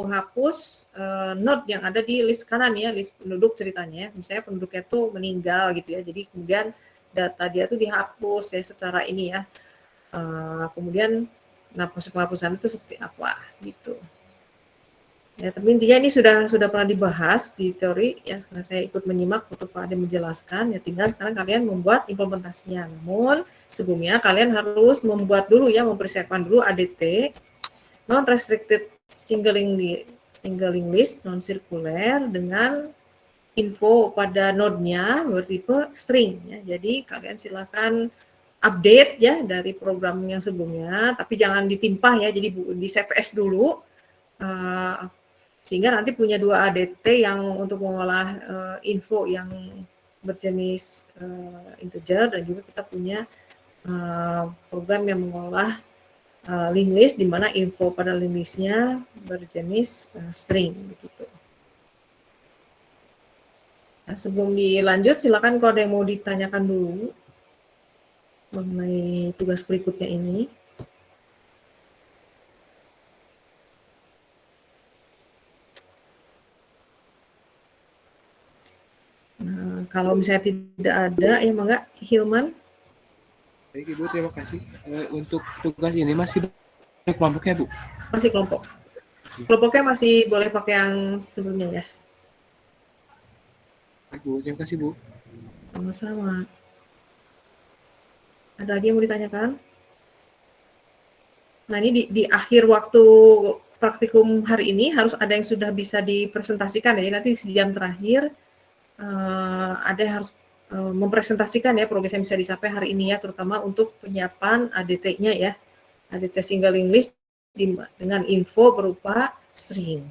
menghapus node yang ada di list kanan ya, list penduduk ceritanya ya. Misalnya penduduknya tuh meninggal gitu ya, jadi kemudian data dia tuh dihapus ya secara ini ya. Kemudian penghapusan itu seperti apa gitu. Ya, tapi intinya ini sudah pernah dibahas di teori ya, karena saya ikut menyimak waktu Pak Ade menjelaskan, ya tinggal sekarang kalian membuat implementasinya. Namun sebelumnya kalian harus membuat dulu ya, mempersiapkan dulu ADT, non-restricted singling list, non-circular dengan info pada node-nya bertipe string ya. Jadi kalian silakan update ya dari program yang sebelumnya, tapi jangan ditimpah ya, jadi di save as dulu. Sehingga nanti punya 2 ADT yang untuk mengolah info yang berjenis integer, dan juga kita punya program yang mengolah linked list di mana info pada linked list-nya berjenis string begitu. Nah, sebelum dilanjut silakan kalau ada yang mau ditanyakan dulu mengenai tugas berikutnya ini. Nah, kalau misalnya tidak ada, ya mangga Hilman. Baik Ibu, terima kasih. Untuk tugas ini masih kelompoknya Bu? Masih kelompok. Kelompoknya masih boleh pakai yang sebelumnya ya. Baik Bu, terima kasih Bu. Sama-sama. Ada lagi yang mau ditanyakan? Nah, ini di akhir waktu praktikum hari ini harus ada yang sudah bisa dipresentasikan ya. Jadi nanti sejam terakhir ada yang harus mempresentasikan ya progres yang bisa dicapai hari ini ya, terutama untuk penyiapan ADT-nya ya. ADT single link list dengan info berupa string.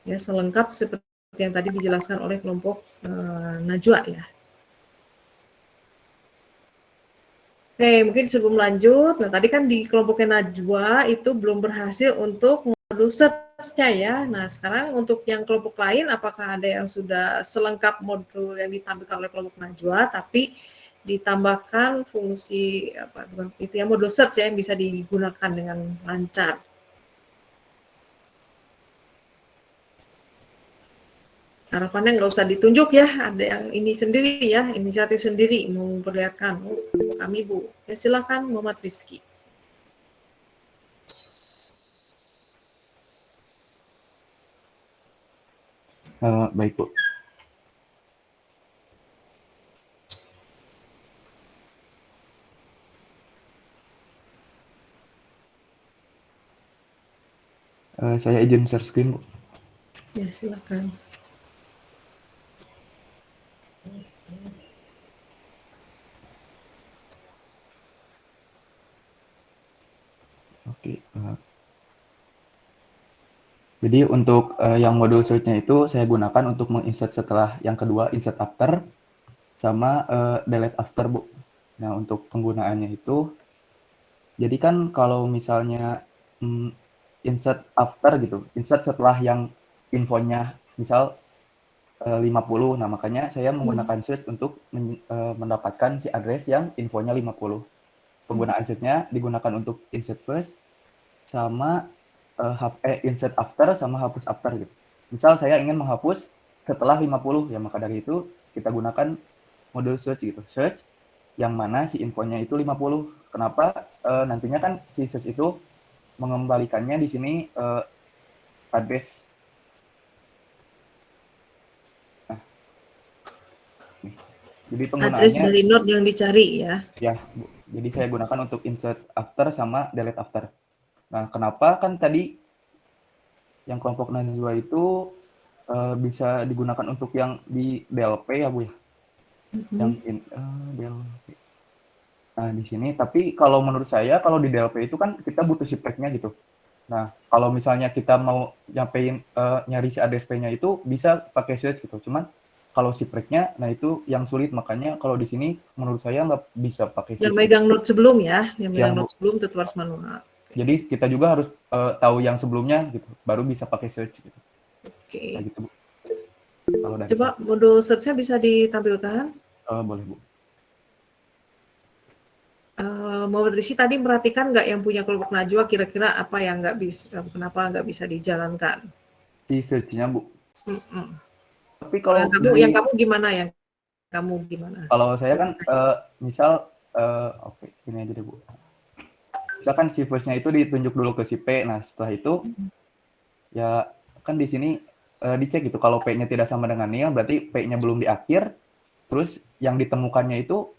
Ya, selengkap seperti yang tadi dijelaskan oleh kelompok Najwa ya. Oke, mungkin sebelum lanjut, nah tadi kan di kelompoknya Najwa itu belum berhasil untuk modul search-nya ya. Nah, sekarang untuk yang kelompok lain, apakah ada yang sudah selengkap modul yang ditampilkan oleh kelompok Najwa, tapi ditambahkan fungsi apa itu ya, modul search ya, yang bisa digunakan dengan lancar. Harapannya nggak usah ditunjuk ya, ada yang ini sendiri ya, inisiatif sendiri memperlihatkan kami Bu. Ya silakan Muhammad Rizky. Baik Bu. Saya izin share screen Bu. Ya silakan. Oke. Jadi untuk yang modul search-nya itu saya gunakan untuk menginsert setelah yang kedua, insert after, sama delete after Bu. Nah untuk penggunaannya itu, jadi kan kalau misalnya insert after gitu, insert setelah yang infonya misal 50, nah makanya saya menggunakan search untuk mendapatkan si address yang infonya 50. Penggunaan search-nya digunakan untuk insert first, sama insert after sama hapus after gitu. Misal saya ingin menghapus setelah 50 ya, maka dari itu kita gunakan modul search gitu. Search yang mana si infonya itu 50. Kenapa? Nantinya kan si search itu mengembalikannya di sini address. Nah, nih. Jadi penggunaannya Address dari node yang dicari ya. Ya, Bu. Jadi saya gunakan untuk insert after sama delete after. Nah, kenapa kan tadi yang kelompok Najwa itu bisa digunakan untuk yang di DLP ya Bu ya? Yang DLP. Nah di sini, tapi kalau menurut saya kalau di DLP itu kan kita butuh shipback-nya gitu. Nah kalau misalnya kita mau nyampein nyari si ADSP-nya itu bisa pakai search gitu. Cuman kalau shipback-nya, nah itu yang sulit, makanya kalau di sini menurut saya nggak bisa pakai Yang search. megang node sebelum ya, yang megang Bu. node sebelum tetap harus manual. Jadi kita juga harus tahu yang sebelumnya gitu, baru bisa pakai search gitu. Oke. Nah, gitu Bu. Kalau dari Coba saya. modul search-nya bisa ditampilkan. Boleh Bu. Muhammad Rizky tadi merhatikan nggak yang punya kelompok Najwa kira-kira apa yang nggak bisa, kenapa nggak bisa dijalankan? Di search-nya, Bu. Mm-mm. Tapi Kalau kalau yang di kamu gimana ya? Kamu gimana? kalau saya kan misal oke, ini aja deh, Bu. Misalkan si first-nya itu ditunjuk dulu ke si P. Nah, setelah itu ya kan di sini dicek gitu kalau P-nya tidak sama dengan nil berarti P-nya belum di akhir, terus yang ditemukannya itu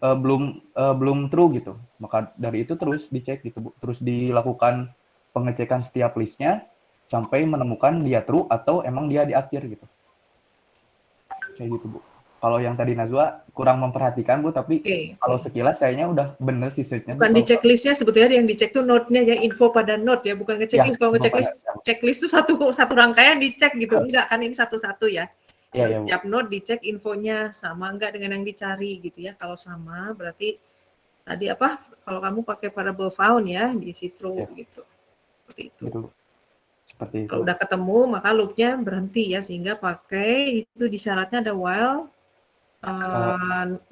belum true gitu. Maka dari itu terus dicek gitu, Bu. Terus dilakukan pengecekan setiap listnya sampai menemukan dia true atau emang dia di akhir gitu. Kayak gitu, Bu. Kalau yang tadi Najwa kurang memperhatikan, Bu, tapi Oke, kalau oke. sekilas kayaknya udah bener sih search-nya, Bu. Bukan di Kalau checklistnya, sebetulnya yang dicek tuh note-nya ya, info pada note ya, bukan ya, ngechecklist. Kalau info pada ngechecklist, checklist tuh satu rangkaian dicek gitu, enggak kan, ini satu-satu ya. ya Jadi ya, Bu. setiap note dicek infonya sama enggak dengan yang dicari gitu ya. Kalau sama berarti tadi apa? Kalau kamu pakai variable found ya, diisi true Ya, gitu. Seperti itu. betul, Bu. Seperti itu, Kalau Bu. udah ketemu maka loop-nya berhenti ya, sehingga pakai itu di syaratnya ada while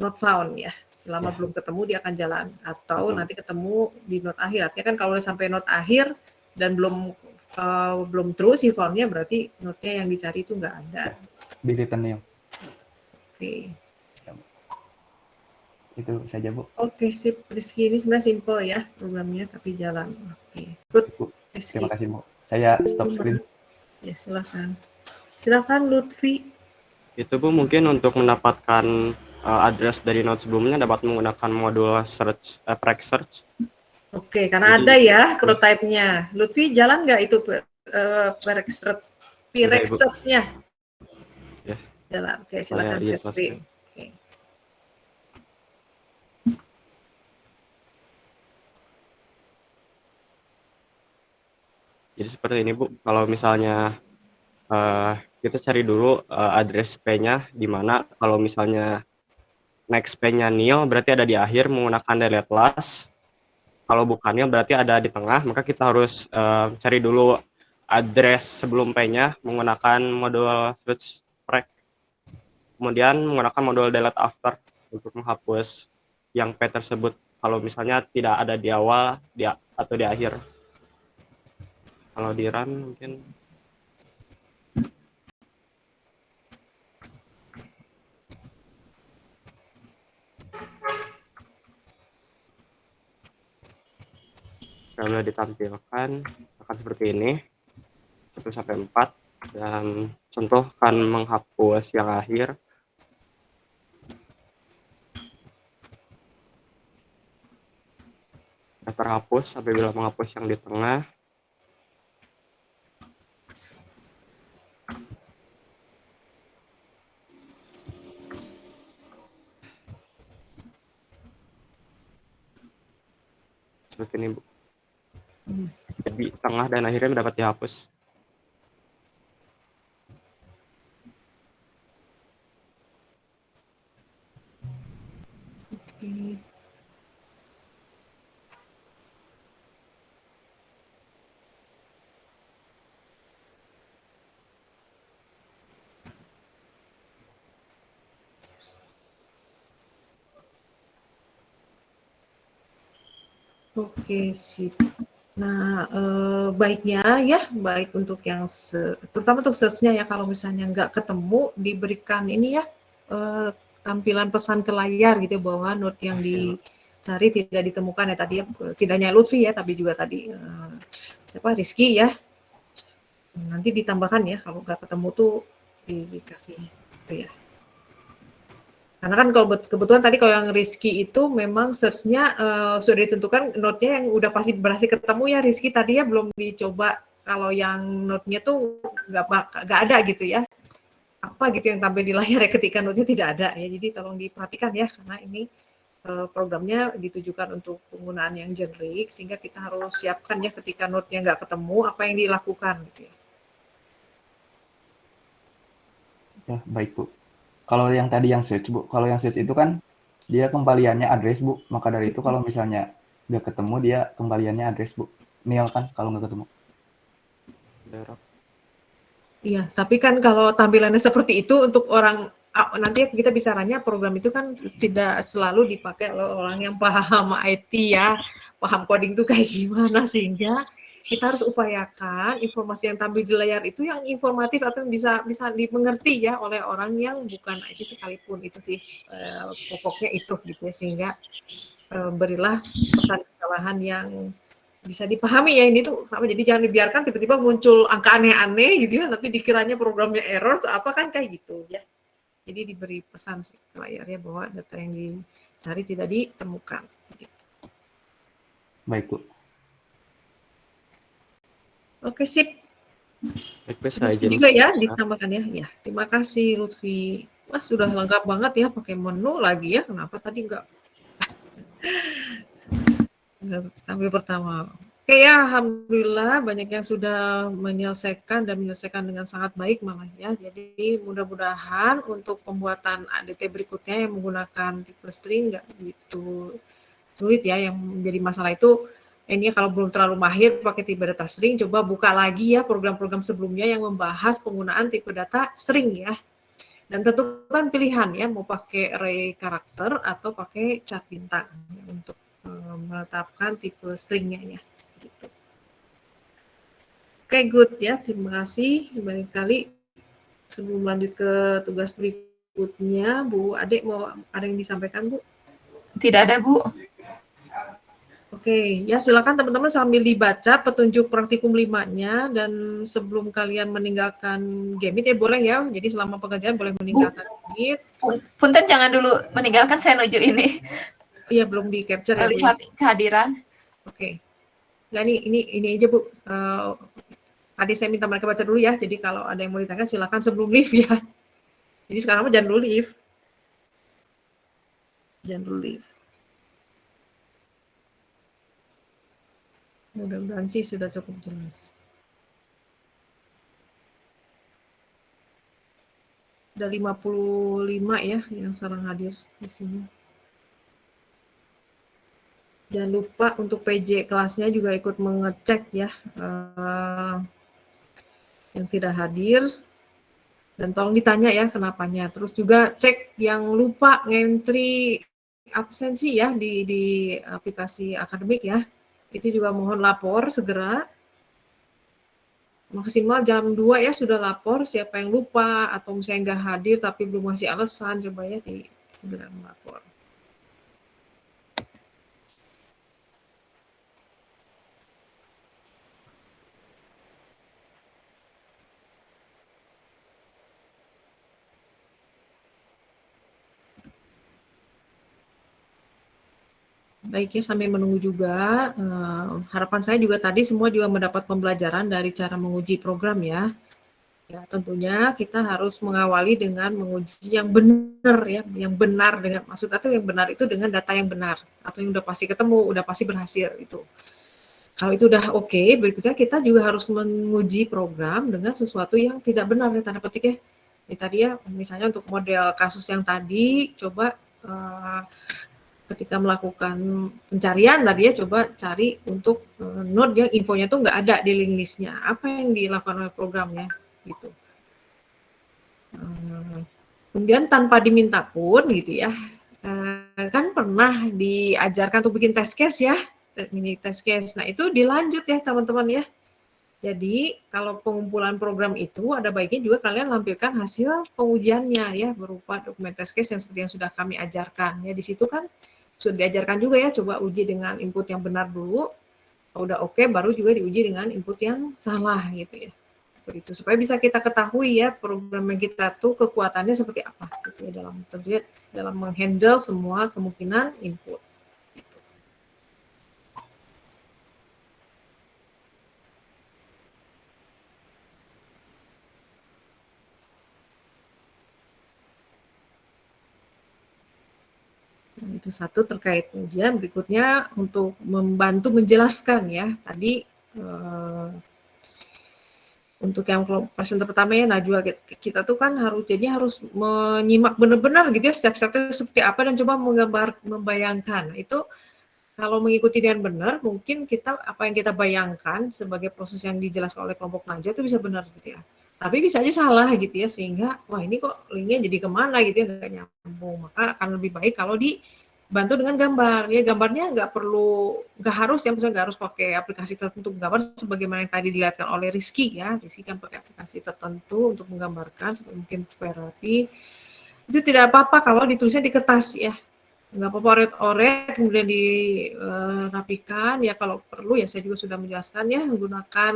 not found ya. Selama Ya, belum ketemu dia akan jalan, atau betul. nanti ketemu di note akhir. Artinya kan kalau udah sampai note akhir dan belum terus si found-nya, berarti note-nya yang dicari itu nggak ada. Ya, di return nil. Oke. Ya, itu saja, Bu. Oke, sip. Rizky, ini sebenarnya simple ya programnya, tapi jalan. Oke, good. Bu. Terima Rizky. kasih, Bu. Saya stop screen. Ya, silakan. Silakan Lutfi. Itu Bu mungkin untuk mendapatkan address dari node sebelumnya dapat menggunakan modul search, prex search. Oke, karena Jadi, ada ya prototype-nya. Lutfi, jalan nggak itu Sudah, Ibu. search-nya? Ya. Jalan. Oke, Saya silakan share selesai. screen. Oke. Jadi seperti ini Bu, kalau misalnya kita cari dulu address P-nya di mana. Kalau misalnya next P-nya nil berarti ada di akhir menggunakan delete last. Kalau bukannya berarti ada di tengah, maka kita harus cari dulu address sebelum P-nya menggunakan modul search prex. Kemudian menggunakan modul delete after untuk menghapus yang P tersebut kalau misalnya tidak ada di awal atau di akhir. Kalau di run mungkin kalau ditampilkan akan seperti ini 1 sampai 4 dan contoh akan menghapus yang akhir. Terhapus apabila menghapus yang di tengah. Seperti ini, Bu. Jadi tengah dan akhirnya dapat dihapus. Oke. Oke, sip. Nah, baiknya ya, baik untuk yang terutama untuk search-nya ya, kalau misalnya nggak ketemu, diberikan ini ya, tampilan pesan ke layar gitu ya, bahwa note yang dicari tidak ditemukan ya tadi ya, tidak hanya Lutfi ya, tapi juga tadi siapa, Rizky ya. Nanti ditambahkan ya, kalau nggak ketemu tuh dikasih itu ya. Karena kan kalau kebetulan tadi kalau yang Rizky itu memang search-nya sudah ditentukan note-nya yang udah pasti berhasil ketemu ya Rizky tadi ya, belum dicoba kalau yang note-nya tuh nggak ada gitu ya. Apa gitu yang tampil di layar ya ketika note-nya tidak ada ya. Jadi tolong diperhatikan ya, karena ini programnya ditujukan untuk penggunaan yang generik, sehingga kita harus siapkan ya ketika note-nya nggak ketemu apa yang dilakukan gitu ya. Ya, baik, Bu. Kalau yang tadi yang search, Bu, kalau yang search itu kan dia kembaliannya address, Bu. Maka dari itu kalau misalnya nggak ketemu, dia kembaliannya address, Bu. Nil kan kalau nggak ketemu. Iya, tapi kan kalau tampilannya seperti itu untuk orang nanti kita bicaranya program itu kan tidak selalu dipakai oleh orang yang paham IT ya, paham coding itu kayak gimana, sehingga kita harus upayakan informasi yang tampil di layar itu yang informatif atau yang bisa dimengerti ya oleh orang yang bukan IT sekalipun. Itu sih pokoknya itu gitu ya, sehingga berilah pesan kesalahan yang bisa dipahami ya, ini tuh kenapa, jadi jangan dibiarkan tiba-tiba muncul angka aneh-aneh gitu ya, nanti dikiranya programnya error atau apa, kan kayak gitu ya. Jadi diberi pesan ke layarnya bahwa data yang dicari tidak ditemukan. Baik, Bu. Oke, sip. Baik, saya Bisa izin juga ya share. ditambahkan ya. Ya, terima kasih Lutfi. Wah, sudah lengkap banget ya, pakai menu lagi ya. Kenapa tadi enggak tampil pertama? Oke ya, alhamdulillah banyak yang sudah menyelesaikan dan menyelesaikan dengan sangat baik malah ya. Jadi mudah-mudahan untuk pembuatan ADT berikutnya yang menggunakan tipe string nggak begitu sulit ya. Yang menjadi masalah itu ini kalau belum terlalu mahir pakai tipe data string, coba buka lagi ya program-program sebelumnya yang membahas penggunaan tipe data string ya. Dan tentukan pilihan ya, mau pakai array karakter atau pakai cat bintang untuk menetapkan tipe stringnya ya. Gitu. Oke, good ya, terima kasih. Barangkali sebelum lanjut ke tugas berikutnya, Bu Ade mau ada yang disampaikan, Bu? Tidak ada, Bu. Oke, ya silakan teman-teman sambil dibaca petunjuk praktikum 5-nya, dan sebelum kalian meninggalkan Gemit ya boleh ya, jadi selama pengajian boleh meninggalkan Gemit. Punten jangan dulu meninggalkan, saya nuju ini. Iya, belum di capture ya, Bu. Lihat kehadiran. Oke. Nggak, ini aja, Bu. Tadi saya minta mereka baca dulu ya, jadi kalau ada yang mau ditanyakan silakan sebelum live ya. Jadi sekarang mah jangan dulu live. Jangan dulu live. Mudah-mudahan sih sudah cukup jelas. Ada 55 ya yang sekarang hadir di sini. Jangan lupa untuk PJ kelasnya juga ikut mengecek ya yang tidak hadir, dan tolong ditanya ya kenapanya. Terus juga cek yang lupa ngentri absensi ya di aplikasi akademik ya. Itu juga mohon lapor segera. Maksimal jam 2 ya sudah lapor siapa yang lupa atau misalnya nggak hadir tapi belum ngasih alasan, coba ya segera melapor. Baik ya, sambil menunggu juga, harapan saya juga tadi semua juga mendapat pembelajaran dari cara menguji program ya. Ya, tentunya kita harus mengawali dengan menguji yang benar ya, yang benar dengan maksud atau yang benar itu dengan data yang benar atau yang udah pasti ketemu, udah pasti berhasil itu. Kalau itu udah oke, berikutnya kita juga harus menguji program dengan sesuatu yang tidak benar ya, tanda petik ya. Ini tadi ya, misalnya untuk model kasus yang tadi, coba ketika melakukan pencarian tadi ya, coba cari untuk node yang infonya tuh nggak ada di link listnya. Apa yang dilakukan oleh programnya gitu. Kemudian tanpa diminta pun gitu ya, kan pernah diajarkan untuk bikin test case ya, mini test case. Nah itu dilanjut ya teman-teman ya. Jadi kalau pengumpulan program itu ada baiknya juga kalian lampirkan hasil pengujiannya ya berupa dokumen test case yang seperti yang sudah kami ajarkan ya. Di situ kan sudah diajarkan juga ya, coba uji dengan input yang benar dulu. Kalau udah oke, baru juga diuji dengan input yang salah gitu ya. Seperti itu supaya bisa kita ketahui ya program yang kita tuh kekuatannya seperti apa gitu ya, dalam tentunya dalam menghandle semua kemungkinan input. Nah, itu satu terkait ujian. Berikutnya untuk membantu menjelaskan ya tadi untuk yang presenter pertama ya Najwa, kita tuh kan harus menyimak benar-benar gitu ya step-stepnya seperti apa dan coba membayangkan. Itu kalau mengikuti dengan benar, mungkin kita apa yang kita bayangkan sebagai proses yang dijelaskan oleh kelompok Najwa itu bisa benar gitu ya. Tapi bisa aja salah gitu ya, sehingga wah ini kok linknya jadi kemana gitu ya, nggak nyambung. Maka akan lebih baik kalau dibantu dengan gambar. Ya gambarnya nggak harus ya, misalnya nggak harus pakai aplikasi tertentu gambar sebagaimana yang tadi dilihatkan oleh Rizky ya. Rizky kan pakai aplikasi tertentu untuk menggambarkan mungkin supaya rapi. Itu tidak apa-apa kalau ditulisnya di kertas ya. Nggak apa-apa oret-oret kemudian dirapikan ya, kalau perlu ya saya juga sudah menjelaskan ya, menggunakan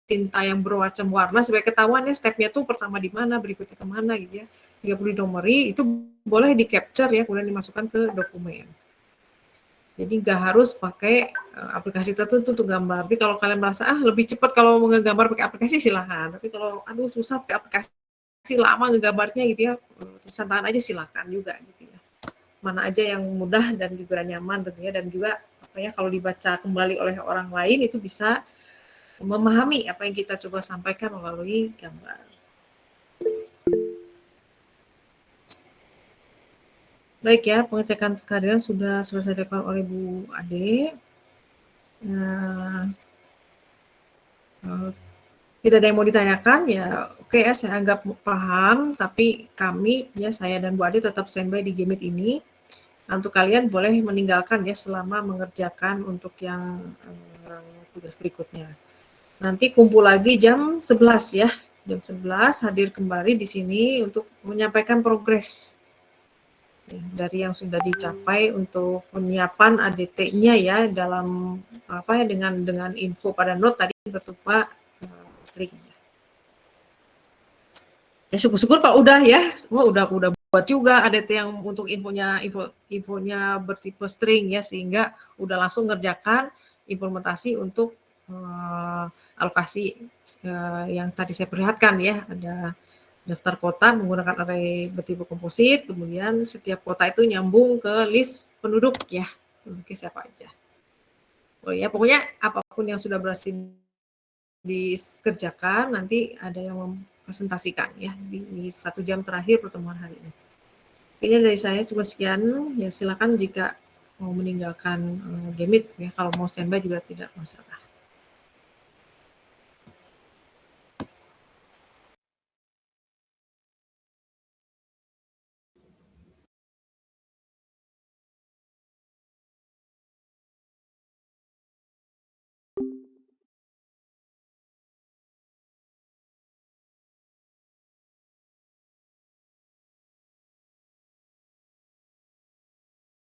tinta yang bermacam warna supaya ketahuan ya stepnya tuh pertama di mana, berikutnya kemana gitu ya. Jika perlu dinomori itu boleh di capture ya, kemudian dimasukkan ke dokumen. Jadi nggak harus pakai aplikasi tertentu untuk gambar. Tapi kalau kalian merasa lebih cepat kalau mau ngegambar pakai aplikasi silahkan. Tapi kalau aduh susah pakai aplikasi lama ngegambarnya gitu ya, tulisan tangan aja silahkan juga gitu ya. Mana aja yang mudah dan juga nyaman tentunya, dan juga apa ya, kalau dibaca kembali oleh orang lain itu bisa memahami apa yang kita coba sampaikan melalui gambar. Baik ya, pengecekan kehadiran sudah selesai dilakukan oleh Bu Ade. Nah, tidak ada yang mau ditanyakan ya, oke ya, saya anggap paham, tapi kami ya, saya dan Bu Ade tetap standby di Gemit ini. Untuk kalian boleh meninggalkan ya selama mengerjakan untuk yang tugas berikutnya. Nanti kumpul lagi jam 11 ya. Jam 11 hadir kembali di sini untuk menyampaikan progres ya, dari yang sudah dicapai untuk penyiapan ADT-nya ya, dalam apa ya, dengan info pada note tadi berupa string. Ya syukur-syukur kalau udah ya, udah buat juga ADT yang untuk infonya bertipe string ya, sehingga udah langsung ngerjakan implementasi untuk alokasi yang tadi saya perlihatkan ya. Ada daftar kota menggunakan array bertipe komposit, kemudian setiap kota itu nyambung ke list penduduk ya, penduduknya siapa aja. Oh ya, pokoknya apapun yang sudah berhasil dikerjakan nanti ada yang mempresentasikan ya di 1 jam terakhir pertemuan hari ini. Ini dari saya cuma sekian ya, silakan jika mau meninggalkan Gemit ya, kalau mau standby juga tidak masalah.